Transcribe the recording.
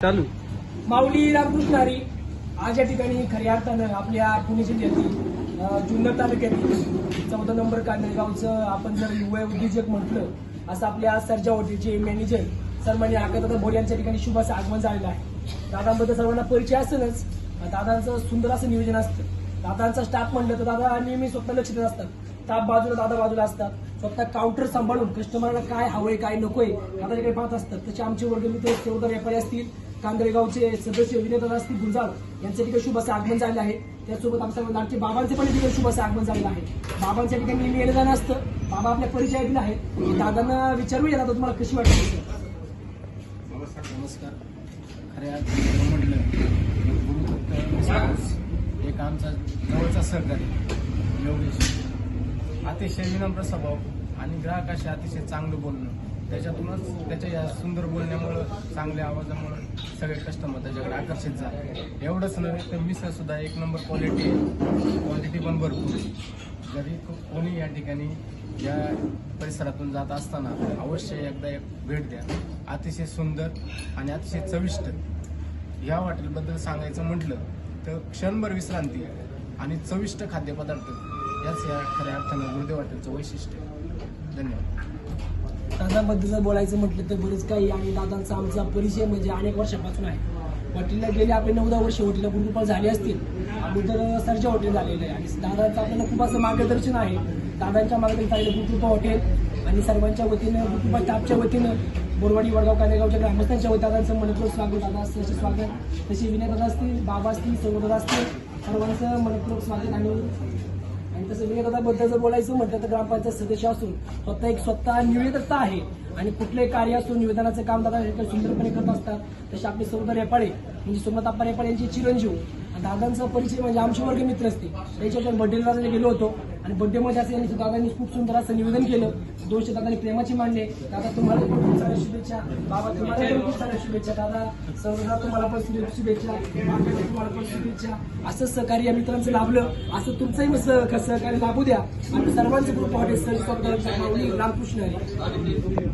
चालू माऊली रामकृष्ण हरी आज या ठिकाणी खऱ्या अर्थानं आपल्या पुणे जिल्ह्यातील जुन्नर तालुक्यातील 14 नंबर कांदळगावचं आपण जर युवा उद्योजक म्हटलं असं आपल्या सर्जा हॉटेलचे मॅनेजर सन्माननीय आकाशदादा भोर यांच्या ठिकाणी शुभ असं आगमन झालेलं आहे। दादांबद्दल सर्वांना परिचय असेलच। दादांचं सुंदर असं नियोजन असतं। दादांचा स्टाफ म्हणलं तर दादा नेहमी स्वतः लक्ष देत असतात। स्टाफ बाजूला दादा बाजूला असतात। स्वतः काउंटर सांभाळून कस्टमरला काय हवंय काय नकोय दादा काही पाहत असतात। तसे आमचे वर्गमित्र सेवदार व्यापारी असतील, कांदळगावचे सदस्य विनोद असतील गुलजार यांच्या ठिकाणी शुभ असं आगमन झालेलं आहे। त्यासोबत आमच्या आमचे बाबांचे पण ठिकाणी शुभ असं आगमन झालेलं आहे। बाबांच्या ठिकाणी नेहमी येणं जाणं असतं। बाबा आपल्या परिचयातील आहेत। दादांना विचारूया दादा तुम्हाला कशी वाटते? नमस्कार। खऱ्या अर्थानं म्हटलं गुरुदत्त एक आमचा जवळचा सहकारी योगेश, अतिशय विनम्र स्वभाव आणि ग्राहकाशी अतिशय चांगलं बोलणं, त्याच्यातूनच त्याच्या या सुंदर बोलण्यामुळं चांगल्या आवाजामुळं सगळे कस्टमर त्याच्याकडे आकर्षित झाले। एवढंच नव्हे तर मिसळ सुद्धा एक नंबर क्वालिटी पण भरपूर। जरी कोणी या ठिकाणी या परिसरातून जात असताना अवश्य एकदा एक भेट द्या। अतिशय सुंदर आणि अतिशय चविष्ट या हॉटेलबद्दल सांगायचं म्हटलं तर क्षणभर विश्रांती आणि चविष्ट खाद्यपदार्थ याच या खऱ्या अर्थानं गुरुदेव हॉटेलचं वैशिष्ट्य। धन्यवाद। दादाबद्दल जर बोलायचं म्हटलं तर बरेच काही आणि दादांचा आमचा परिचय म्हणजे अनेक वर्षापासून आहे। हॉटेलला गेले आपले 9-10 वर्ष हॉटेलला गुरुकृपा झाले असतील। अगोदर सर्जा हॉटेल झालेलं आहे आणि दादांचं आपल्याला खूप असं मार्गदर्शन आहे। दादांच्या मार्गदर्शनाखाली गुरुकृपा हॉटेल आणि सर्वांच्या वतीनं गुरुकृपा स्टाफच्या वतीनं बोरवाडी वडगाव कांदळगावच्या ग्रामस्थांच्या वतीनं दादांचं मनपूर्वक स्वागत। दादा असं स्वागत तसे विनय दादा असतील, बाबा असतील, सौदादा असतील, सर्वांचं मनपूर्वक स्वागत। आणि तसं विनयदादाबद्दल जर बोलायचं म्हटलं तर ग्रामपंचायत सदस्य असून स्वतः निवेदकता आहे आणि कुठलंही कार्य असून निवेदनाचं काम दादा सुंदरपणे करत असतात। तसे आपले सौदार रेपाळे म्हणजे सोमनाथ रेपाळे यांचे चिरंजीव दादांचा परिचय म्हणजे आमचे वर्ग मित्र असते। त्याच्यावर बर्थडेला गेलो होतो आणि बर्थडेमध्ये असं यांनी दादांनी खूप सुंदर असं निवेदन केलं। 2 दादांनी प्रेमाची मांडले। दादा तुम्हाला पण खूप साऱ्या शुभेच्छा, बाबा तुम्हाला पण खूप साऱ्या शुभेच्छा, दादा सौदा तुम्हाला पण शुभेच्छा, तुम्हाला पण शुभेच्छा। असं सहकार्य मित्रांचं लाभलं असं तुमचंही सहकार्य लाभू द्या आणि सर्वांचं ग्रुप हॉटेल रामकृष्ण हरी।